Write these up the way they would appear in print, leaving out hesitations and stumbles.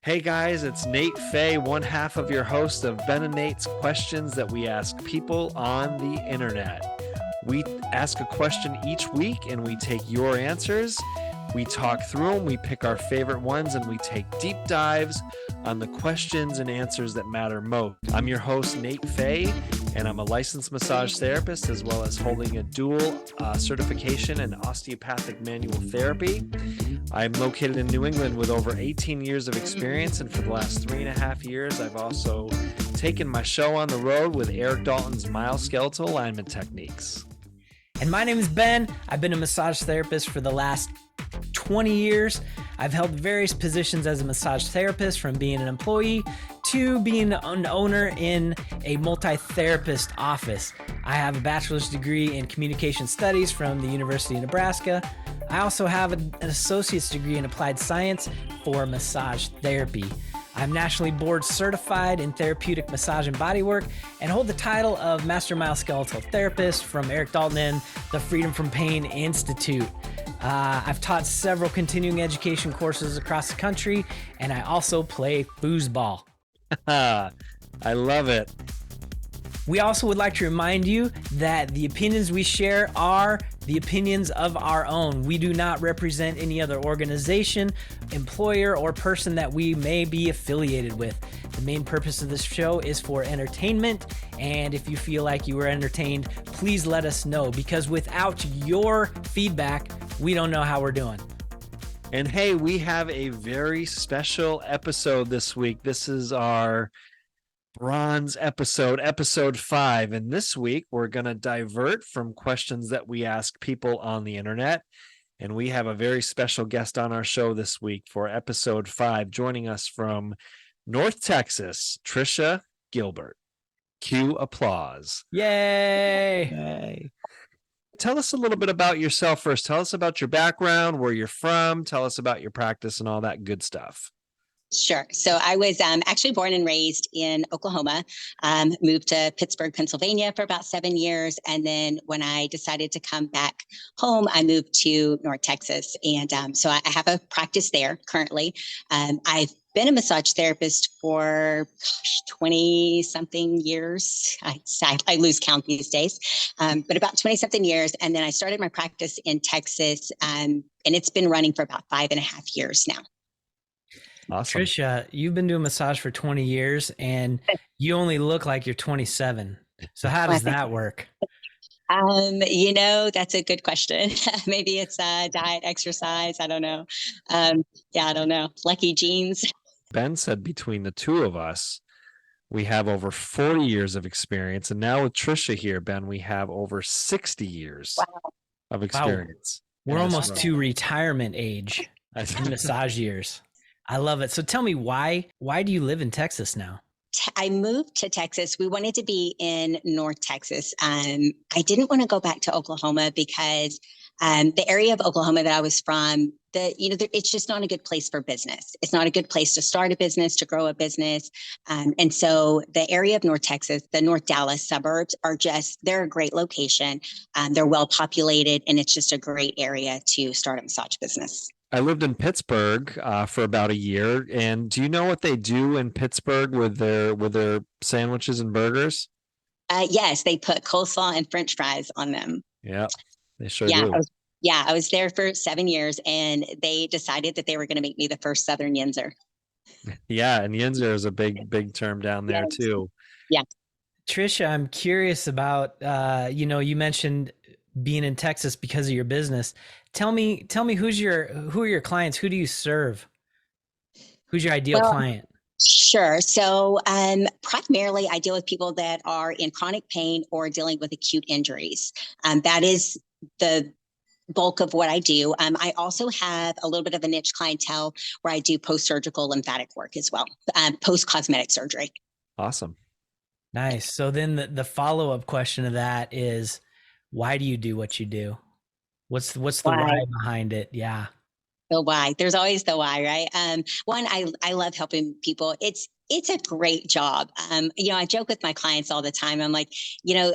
Hey guys, it's Nate Fay, one half of your host of Ben and Nate's Questions that we ask people on the internet. We ask a question each week and we take your answers. We talk through them, we pick our favorite ones, and we take deep dives on the questions and answers that matter most. I'm your host, Nate Fay, and I'm a licensed massage therapist as well as holding a dual certification in osteopathic manual therapy. I'm located in New England with over 18 years of experience, and for the last 3.5 years, I've also taken my show on the road with Eric Dalton's myoskeletal alignment techniques. And my name is Ben. I've been a massage therapist for the last 20 years. I've held various positions as a massage therapist, from being an employee to being an owner in a multi-therapist office. I have a bachelor's degree in communication studies from the University of Nebraska. I also have an associate's degree in applied science for massage therapy. I'm nationally board certified in therapeutic massage and bodywork and hold the title of Master Myoskeletal Therapist from Eric Dalton and the Freedom from Pain Institute. I've taught several continuing education courses across the country, and I also play foosball. I love it. We also would like to remind you that the opinions we share are the opinions of our own. We do not represent any other organization, employer, or person that we may be affiliated with. The main purpose of this show is for entertainment, and if you feel like you were entertained, please let us know, because without your feedback, we don't know how we're doing. And hey, we have a very special episode this week. This is our bronze episode 5. And this week, we're going to divert from questions that we ask people on the internet. And we have a very special guest on our show this week for episode 5, joining us from North Texas, Tricia Gilbert. Cue applause. Yay! Yay. Tell us a little bit about yourself first. Tell us about your background, where you're from. Tell us about your practice and all that good stuff. Sure. So I was actually born and raised in Oklahoma, moved to Pittsburgh, Pennsylvania for about 7 years. And then when I decided to come back home, I moved to North Texas. And so I have a practice there currently. I've been a massage therapist for 20 something years. I lose count these days, but about 20 something years. And then I started my practice in Texas, and it's been running for about 5.5 years now. Awesome. Tricia, you've been doing massage for 20 years and you only look like you're 27. So how does that work? That's a good question. Maybe it's diet, exercise. I don't know. I don't know. Lucky genes. Ben said between the two of us, we have over 40 years of experience. And now with Tricia here, Ben, we have over 60 years of experience. Wow. We're almost to retirement age in massage years. I love it. So tell me, why do you live in Texas now? I moved to Texas. We wanted to be in North Texas. I didn't want to go back to Oklahoma because the area of Oklahoma that I was from, it's just not a good place for business. It's not a good place to start a business, to grow a business. And so the area of North Texas, the North Dallas suburbs they're a great location. They're well populated, and it's just a great area to start a massage business. I lived in Pittsburgh for about a year. And do you know what they do in Pittsburgh with their sandwiches and burgers? Yes, they put coleslaw and French fries on them. Yeah, they sure do. I was there for 7 years, and they decided that they were going to make me the first Southern Yinzer. Yeah, and Yinzer is a big term down there too. Yeah. Tricia, I'm curious about, you mentioned being in Texas because of your business. Tell me who are your clients? Who do you serve? Who's your ideal client? Sure. So primarily I deal with people that are in chronic pain or dealing with acute injuries. That is the bulk of what I do. I also have a little bit of a niche clientele where I do post-surgical lymphatic work as well, post-cosmetic surgery. Awesome. Nice. So then the follow-up question to that is, why do you do what you do? What's the why behind it? Yeah. The why. There's always the why, right? One, I love helping people. It's It's a great job. I joke with my clients all the time. I'm like,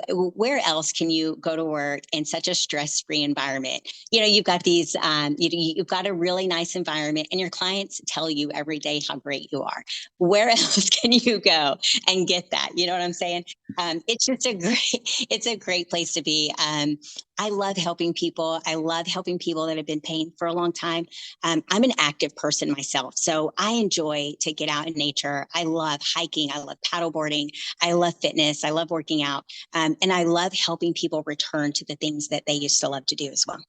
where else can you go to work in such a stress-free environment? You've got these, you've got a really nice environment, and your clients tell you every day how great you are. Where else can you go and get that? You know what I'm saying? It's a great place to be. I love helping people. I love helping people that have been paying for a long time. I'm an active person myself, so I enjoy to get out in nature. I love hiking. I love paddleboarding. I love fitness. I love working out. And I love helping people return to the things that they used to love to do as well.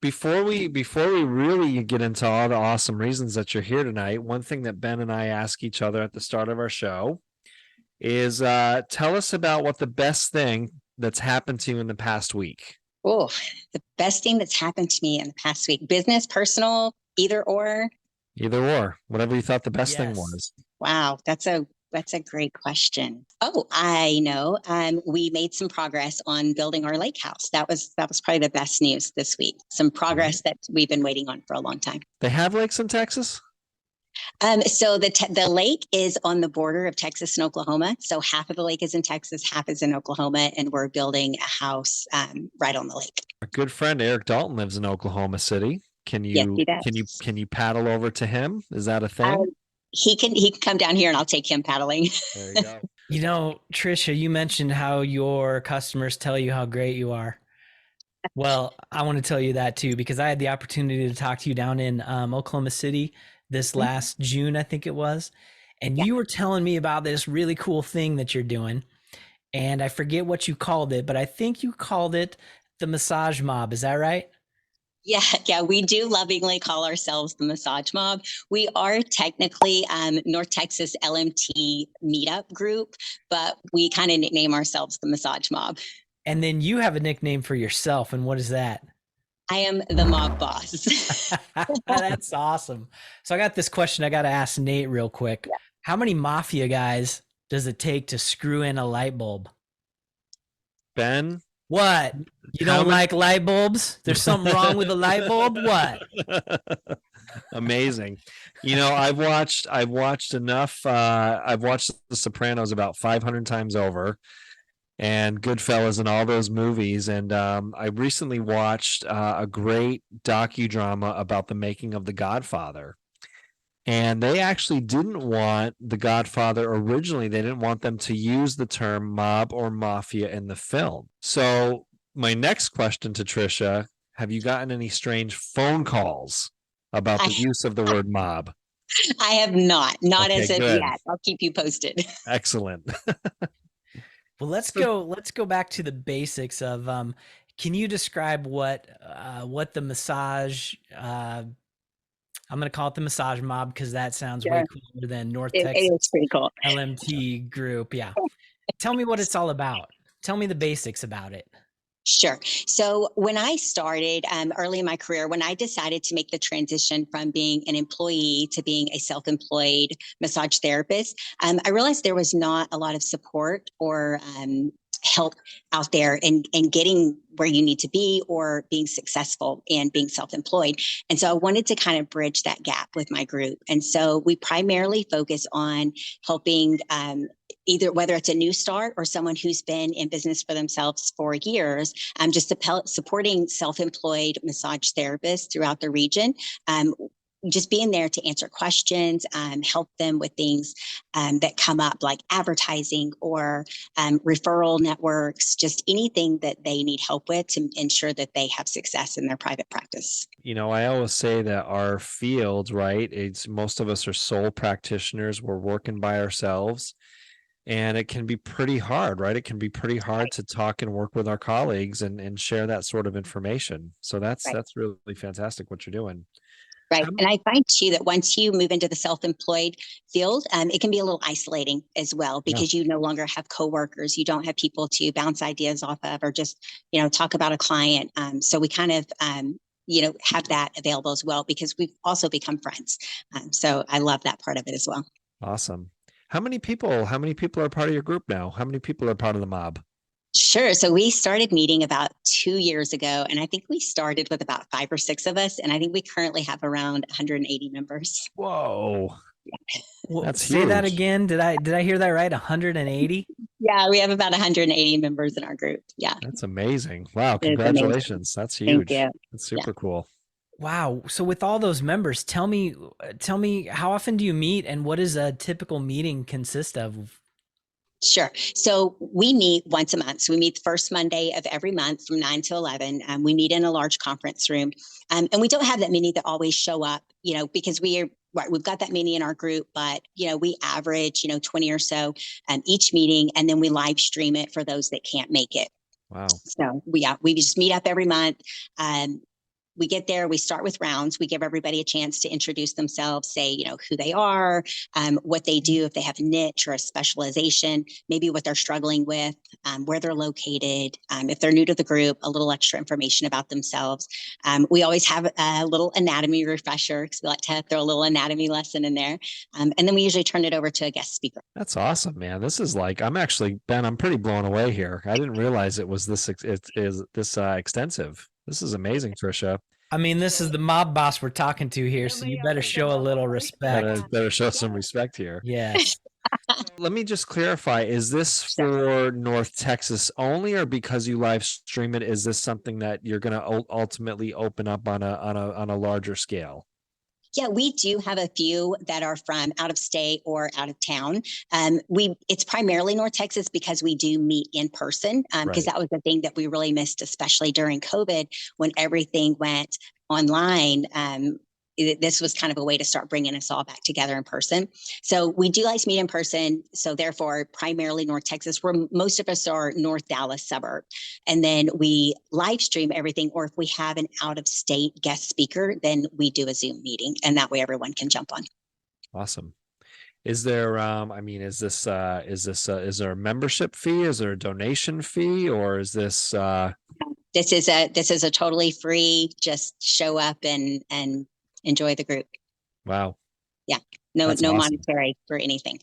Before we really get into all the awesome reasons that you're here tonight, one thing that Ben and I ask each other at the start of our show is tell us about what the best thing that's happened to you in the past week. Oh, the best thing that's happened to me in the past week, business, personal, either or. Whatever you thought the best thing was. Wow, that's a great question. Oh, I know. We made some progress on building our lake house. That was probably the best news this week. Some progress that we've been waiting on for a long time. They have lakes in Texas? So the lake is on the border of Texas and Oklahoma. So half of the lake is in Texas, half is in Oklahoma, and we're building a house right on the lake. A good friend, Eric Dalton, lives in Oklahoma City. Can you paddle over to him? Is that a thing? He can come down here and I'll take him paddling. There you go. Tricia, you mentioned how your customers tell you how great you are. Well, I want to tell you that too, because I had the opportunity to talk to you down in Oklahoma City this last June, I think it was. And you were telling me about this really cool thing that you're doing. And I forget what you called it, but I think you called it the massage mob. Is that right? Yeah, we do lovingly call ourselves the Massage Mob. We are technically North Texas LMT meetup group, but we kind of nickname ourselves the Massage Mob. And then you have a nickname for yourself, and what is that? I am the mob boss. That's awesome. So I got this question I got to ask Nate real quick. Yeah. How many mafia guys does it take to screw in a light bulb? Ben? What? You don't like light bulbs? There's something wrong with a light bulb? What? Amazing. I've watched enough. I've watched The Sopranos about 500 times over, and Goodfellas and all those movies. And I recently watched a great docudrama about the making of The Godfather. And they actually didn't want The Godfather originally. They didn't want them to use the term mob or mafia in the film. So my next question to Tricia, have you gotten any strange phone calls about the use of the word mob? I have not as of yet. I'll keep you posted. Excellent. Well, let's go back to the basics of can you describe what the massage I'm going to call it the Massage Mob because that sounds way cooler than North Texas. It is pretty cool. LMT group. Yeah. Tell me what it's all about. Tell me the basics about it. Sure. So when I started early in my career, when I decided to make the transition from being an employee to being a self-employed massage therapist, I realized there was not a lot of support or help out there in getting where you need to be or being successful in being self-employed. And so I wanted to kind of bridge that gap with my group. And so we primarily focus on helping either whether it's a new start or someone who's been in business for themselves for years, just supporting self-employed massage therapists throughout the region. Just being there to answer questions, help them with things that come up like advertising or referral networks, just anything that they need help with to ensure that they have success in their private practice. I always say that our field, right, most of us are sole practitioners. We're working by ourselves. And it can be pretty hard, right? It can be pretty hard to talk and work with our colleagues and share that sort of information. So that's really fantastic what you're doing. Right. And I find too that once you move into the self-employed field, it can be a little isolating as well because you no longer have coworkers. You don't have people to bounce ideas off of or just, talk about a client. So we kind of, have that available as well because we've also become friends. So I love that part of it as well. Awesome. How many people are part of your group now? How many people are part of the mob? Sure. So we started meeting about 2 years ago, and I think we started with about 5 or 6 of us, and I think we currently have around 180 members. Whoa. Well, That's say that huge. again. Did I hear that right? 180? Yeah, we have about 180 members in our group. Yeah, That's amazing. Wow. it's amazing. Congratulations. That's Thank huge. you. That's Yeah. super cool. Wow. So with all those members, tell me how often do you meet and what does a typical meeting consist of? Sure. So we meet once a month. So we meet the first Monday of every month from 9 to 11. We meet in a large conference room. And we don't have that many that always show up, because right, we've got that many in our group, but, we average, 20 or so each meeting, and then we live stream it for those that can't make it. Wow. So we just meet up every month. Um, we get there, we start with rounds. We give everybody a chance to introduce themselves, say, who they are, what they do, if they have a niche or a specialization, maybe what they're struggling with, where they're located. If they're new to the group, a little extra information about themselves. We always have a little anatomy refresher because we like to throw a little anatomy lesson in there. And then we usually turn it over to a guest speaker. That's awesome, man. This is like, Ben, I'm pretty blown away here. I didn't realize it was it is this extensive. This is amazing, Tricia. I mean, this is the mob boss we're talking to here, so you better show a little respect. Better show some respect here. Yes. Let me just clarify, is this for North Texas only, or because you live stream it, is this something that you're going to ultimately open up on a larger scale? Yeah, we do have a few that are from out of state or out of town. It's primarily North Texas because we do meet in person, because that was the thing that we really missed, especially during COVID when everything went online. This was kind of a way to start bringing us all back together in person. So we do like to meet in person. So therefore, primarily North Texas, where most of us are North Dallas suburb. And then we live stream everything, or if we have an out of state guest speaker, then we do a Zoom meeting, and that way everyone can jump on. Awesome. Is there, is there a membership fee? Is there a donation fee, or is this, This is a totally free, just show up and enjoy the group. Wow. Yeah. No awesome. monetary for anything.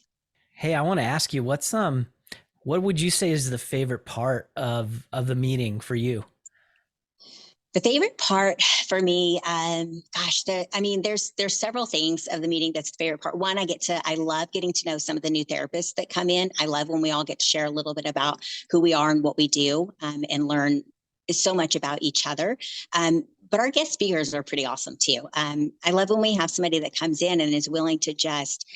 Hey, I want to ask you, what would you say is the favorite part of the meeting for you? The favorite part for me, there's several things of the meeting that's the favorite part. One, I love getting to know some of the new therapists that come in. I love when we all get to share a little bit about who we are and what we do, and learn so much about each other. But our guest speakers are pretty awesome too. I love when we have somebody that comes in and is willing to just,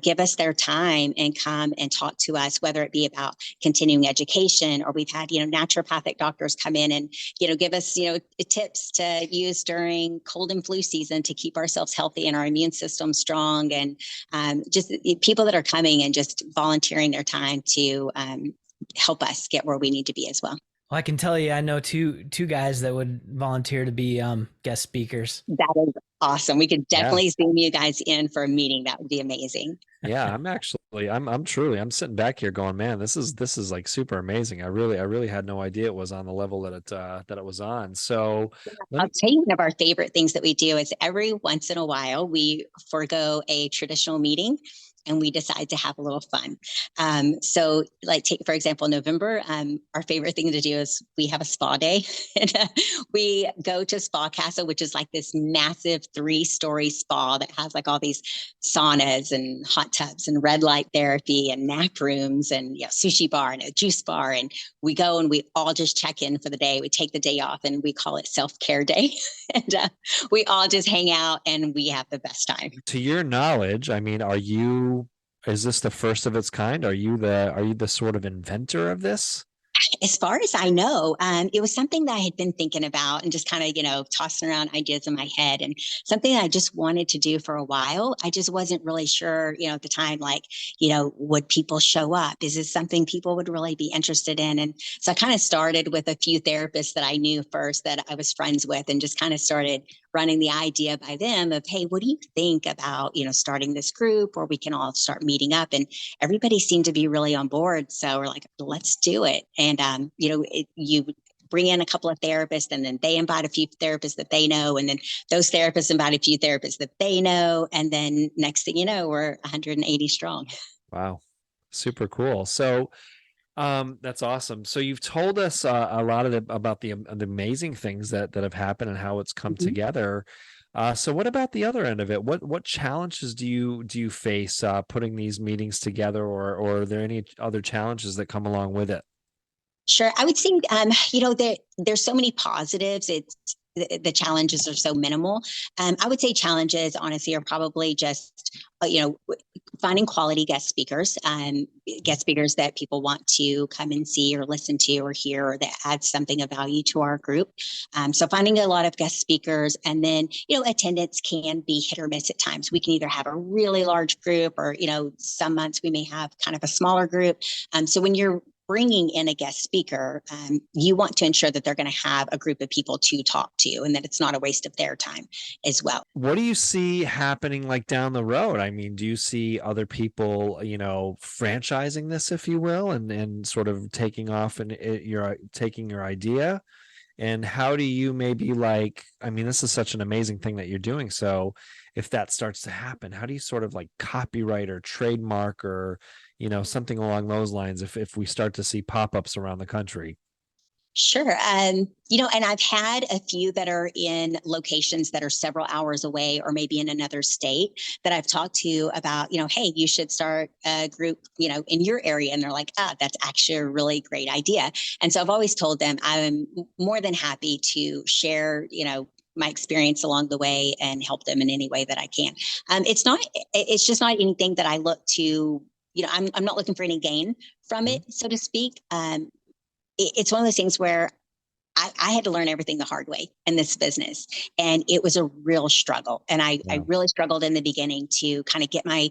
give us their time and come and talk to us, whether it be about continuing education, or we've had, naturopathic doctors come in and, give us, tips to use during cold and flu season to keep ourselves healthy and our immune system strong. And just people that are coming and just volunteering their time to help us get where we need to be as well. Well, I can tell you, I know two guys that would volunteer to be guest speakers. That is awesome. We could definitely Zoom you guys in for a meeting. That would be amazing. Yeah, I'm sitting back here going, man, this is like super amazing. I really had no idea it was on the level that it was on. So I'll tell you, one of our favorite things that we do is every once in a while we forego a traditional meeting and we decide to have a little fun. So like take, for example, November, our favorite thing to do is we have a spa day. And we go to Spa Casa, which is like this massive 3-story spa that has like all these saunas and hot tubs and red light therapy and nap rooms and sushi bar and a juice bar. And we go and we all just check in for the day. We take the day off and we call it self-care day. And we all just hang out and we have the best time. To your knowledge, is this the first of its kind? Are you the sort of inventor of this? As far as I know, it was something that I had been thinking about and just kind of, tossing around ideas in my head, and something that I just wanted to do for a while. I just wasn't really sure, at the time, like, would people show up? Is this something people would really be interested in? And so I kind of started with a few therapists that I knew first that I was friends with, and just kind of started running the idea by them of, hey, what do you think about, starting this group, or we can all start meeting up? And everybody seemed to be really on board. So we're like, let's do it. And, you bring in a couple of therapists, and then they invite a few therapists that they know. And then those therapists invite a few therapists that they know. And then next thing you know, we're 180 strong. Wow. Super cool. So that's awesome. So you've told us a lot about the amazing things that have happened and how it's come together. So what about the other end of it? What challenges do you face putting these meetings together, or are there any other challenges that come along with it? Sure. I would say, there's so many positives. The challenges are so minimal. I would say challenges, honestly, are probably just, finding quality guest speakers that people want to come and see or listen to or hear, or that add something of value to our group. So finding a lot of guest speakers, and then, attendance can be hit or miss at times. We can either have a really large group, or, some months we may have kind of a smaller group. So when you're bringing in a guest speaker, you want to ensure that they're going to have a group of people to talk to, and that it's not a waste of their time as well. What do you see happening like down the road? I mean, do you see other people, franchising this, if you will, and sort of taking off and you're taking your idea? And how do you maybe like, I mean, this is such an amazing thing that you're doing. So if that starts to happen, how do you sort of like copyright or trademark or, something along those lines if we start to see pop-ups around the country? Sure. And I've had a few that are in locations that are several hours away, or maybe in another state, that I've talked to about, hey, you should start a group, in your area. And they're like, that's actually a really great idea. And so I've always told them I'm more than happy to share, my experience along the way and help them in any way that I can. It's just not anything that I look to, I'm not looking for any gain from it, so to speak. It's one of those things where I had to learn everything the hard way in this business. And it was a real struggle. And I really struggled in the beginning to kind of get my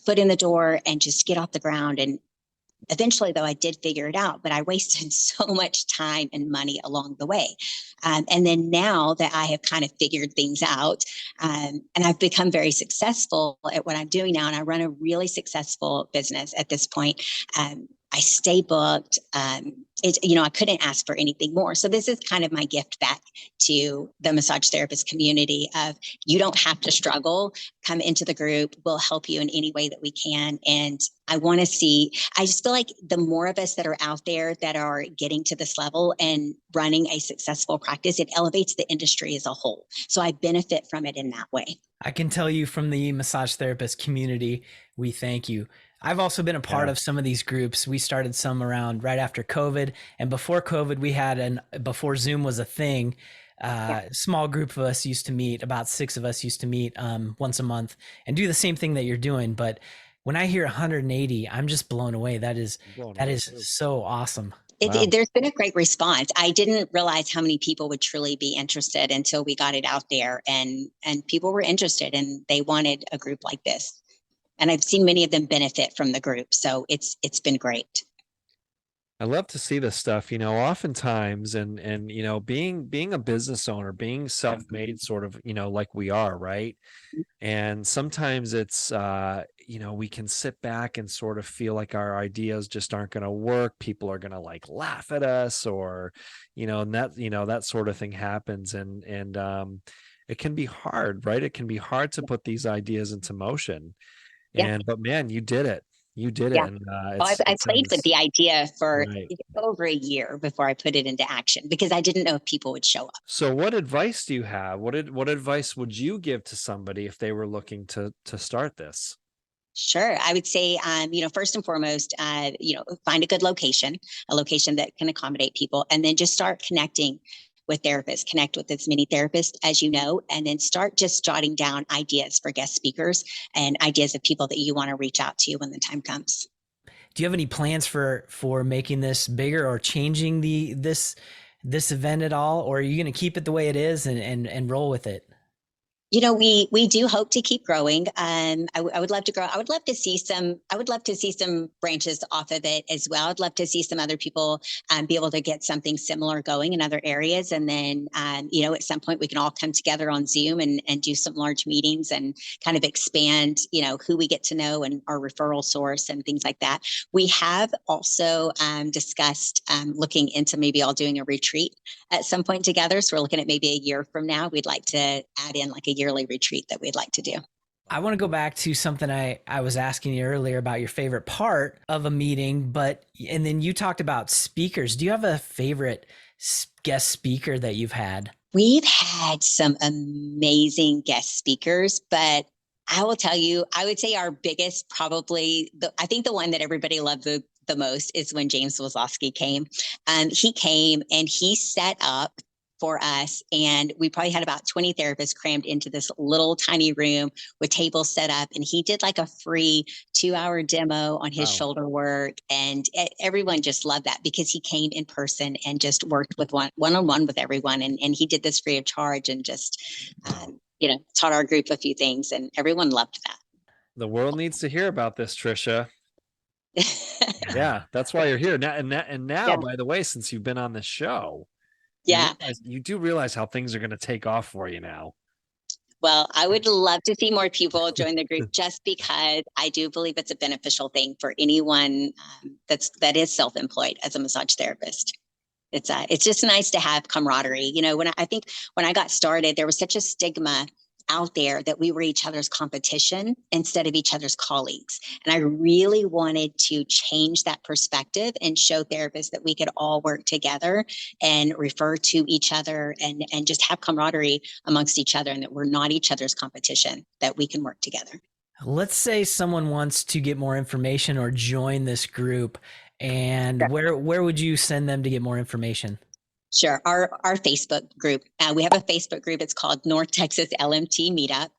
foot in the door and just get off the ground. And eventually, though, I did figure it out, but I wasted so much time and money along the way. And then now that I have kind of figured things out, and I've become very successful at what I'm doing now, and I run a really successful business at this point. I stay booked. I couldn't ask for anything more. So this is kind of my gift back to the massage therapist community of, you don't have to struggle. Come into the group. We'll help you in any way that we can. And I just feel like the more of us that are out there that are getting to this level and running a successful practice, it elevates the industry as a whole. So I benefit from it in that way. I can tell you from the massage therapist community, we thank you. I've also been a part of some of these groups. We started some around right after COVID, and before COVID, before Zoom was a thing. Small group of us used to meet, about 6 of us used to meet once a month and do the same thing that you're doing. But when I hear 180, I'm just blown away. That is so awesome. Wow. There's been a great response. I didn't realize how many people would truly be interested until we got it out there, and people were interested and they wanted a group like this. And I've seen many of them benefit from the group. So it's been great. I love to see this stuff, oftentimes, and being a business owner, being self-made sort of, like we are, right? And sometimes it's we can sit back and sort of feel like our ideas just aren't going to work. People are going to like laugh at us, or and that sort of thing happens, and it can be hard, right? It can be hard to put these ideas into motion. But man, you did it. You did it. Yeah. And I played with the idea for right. over a year before I put it into action, because I didn't know if people would show up. So what advice do you have? What advice would you give to somebody if they were looking to start this? Sure. I would say, first and foremost, find a good location, a location that can accommodate people, and then just start connecting with therapists, connect with as many therapists as you know, and then start just jotting down ideas for guest speakers and ideas of people that you want to reach out to when the time comes. Do you have any plans for making this bigger or changing this event at all, or are you going to keep it the way it is and roll with it? We do hope to keep growing. I would love to grow. I would love to see some branches off of it as well. I'd love to see some other people be able to get something similar going in other areas. And then, at some point we can all come together on Zoom and do some large meetings and kind of expand, who we get to know and our referral source and things like that. We have also discussed looking into maybe all doing a retreat at some point together. So we're looking at maybe a year from now. We'd like to add in like a yearly retreat that we'd like to do. I want to go back to something I was asking you earlier about your favorite part of a meeting, and then you talked about speakers. Do you have a favorite guest speaker that you've had? We've had some amazing guest speakers, but I will tell you, I would say our biggest, probably, I think the one that everybody loved the most is when James Wazowski came. He came and he set up for us, and we probably had about 20 therapists crammed into this little tiny room with tables set up, and he did like a free 2-hour demo on his shoulder work, and everyone just loved that because he came in person and just worked with one-on-one with everyone, and he did this free of charge and just taught our group a few things, and everyone loved that. The world needs to hear about this, Tricia. Yeah, that's why you're here now. And now, by the way, since you've been on this show, you do realize how things are going to take off for you now. Well, I would love to see more people join the group just because I do believe it's a beneficial thing for anyone that is self-employed as a massage therapist. It's just nice to have camaraderie. When I got started, there was such a stigma out there that we were each other's competition instead of each other's colleagues. And I really wanted to change that perspective and show therapists that we could all work together and refer to each other and just have camaraderie amongst each other, and that we're not each other's competition, that we can work together. Let's say someone wants to get more information or join this group, and where would you send them to get more information? Sure. Our Facebook group. We have a Facebook group. It's called North Texas LMT Meetup.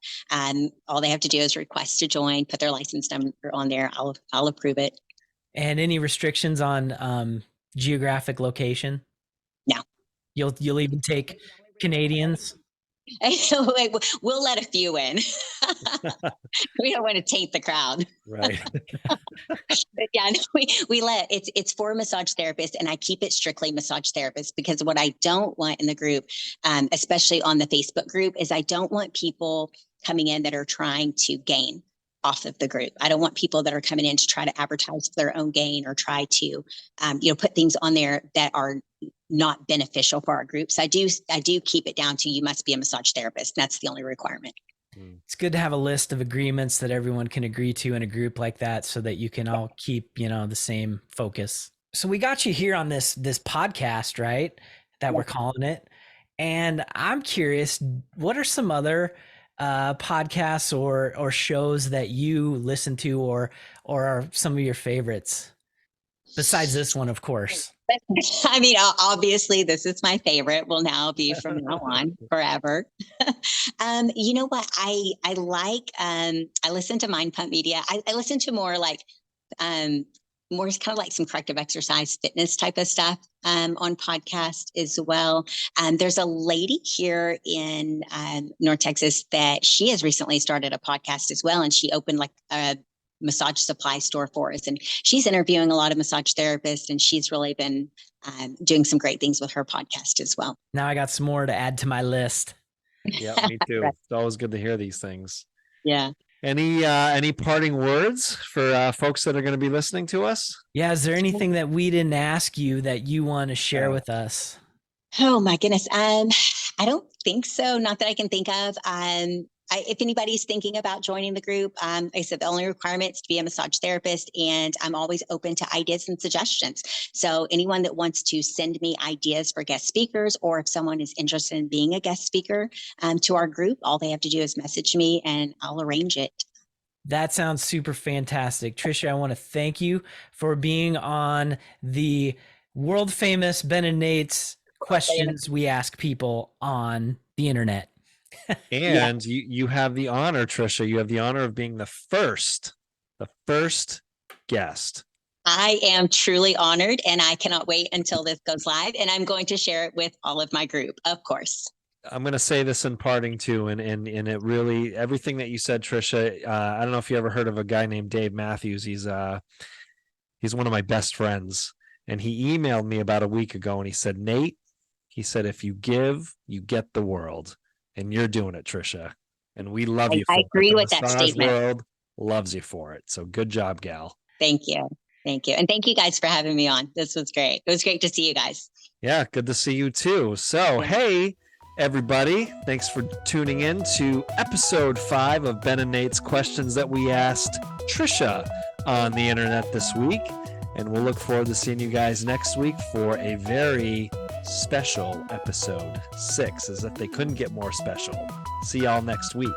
All they have to do is request to join, put their license number on there. I'll approve it. And any restrictions on geographic location? No. You'll even take Canadians? We'll let a few in. We don't want to taint the crowd. Right. But yeah, we let it's for massage therapists, and I keep it strictly massage therapists, because what I don't want in the group, especially on the Facebook group, is I don't want people coming in that are trying to gain off of the group. I don't want people that are coming in to try to advertise for their own gain or try to, put things on there that are not beneficial for our groups. I do keep it down to, you must be a massage therapist. That's the only requirement. It's good to have a list of agreements that everyone can agree to in a group like that, so that you can all keep, the same focus. So we got you here on this podcast, right? That we're calling it. And I'm curious, what are some other podcasts or shows that you listen to or are some of your favorites? Besides this one, of course. I mean, obviously, this is my favorite. Will now be from now on forever. You know what? I like. I listen to Mind Pump Media. I listen to more like more kind of like some corrective exercise fitness type of stuff on podcast as well. There's a lady here in North Texas that she has recently started a podcast as well, and she opened like a massage supply store for us, and she's interviewing a lot of massage therapists, and she's really been doing some great things with her podcast as well. Now I got some more to add to my list. Yeah, me too. Right. It's always good to hear these things. Yeah. Any parting words for folks that are going to be listening to us? Yeah. Is there anything that we didn't ask you that you want to share with us? Oh my goodness. I don't think so. Not that I can think of. If anybody's thinking about joining the group, like I said, the only requirement is to be a massage therapist, and I'm always open to ideas and suggestions. So anyone that wants to send me ideas for guest speakers, or if someone is interested in being a guest speaker to our group, all they have to do is message me and I'll arrange it. That sounds super fantastic. Tricia, I want to thank you for being on the world famous Ben and Nate's Questions We Ask People on the Internet. And you have the honor, Tricia, you have the honor of being the first guest. I am truly honored, and I cannot wait until this goes live, and I'm going to share it with all of my group, of course. I'm going to say this in parting too, and it really, everything that you said, Tricia, I don't know if you ever heard of a guy named Dave Matthews. He's one of my best friends, and he emailed me about a week ago, and he said, Nate, he said, if you give, you get the world. And you're doing it, Tricia. And we love you for it. I agree with that statement. The world loves you for it. So good job, gal. Thank you. Thank you. And thank you guys for having me on. This was great. It was great to see you guys. Yeah, good to see you too. So, hey, everybody. Thanks for tuning in to episode 5 of Ben and Nate's Questions That We Asked Tricia on the internet this week. And we'll look forward to seeing you guys next week for a very special episode 6, as if they couldn't get more special. See y'all next week.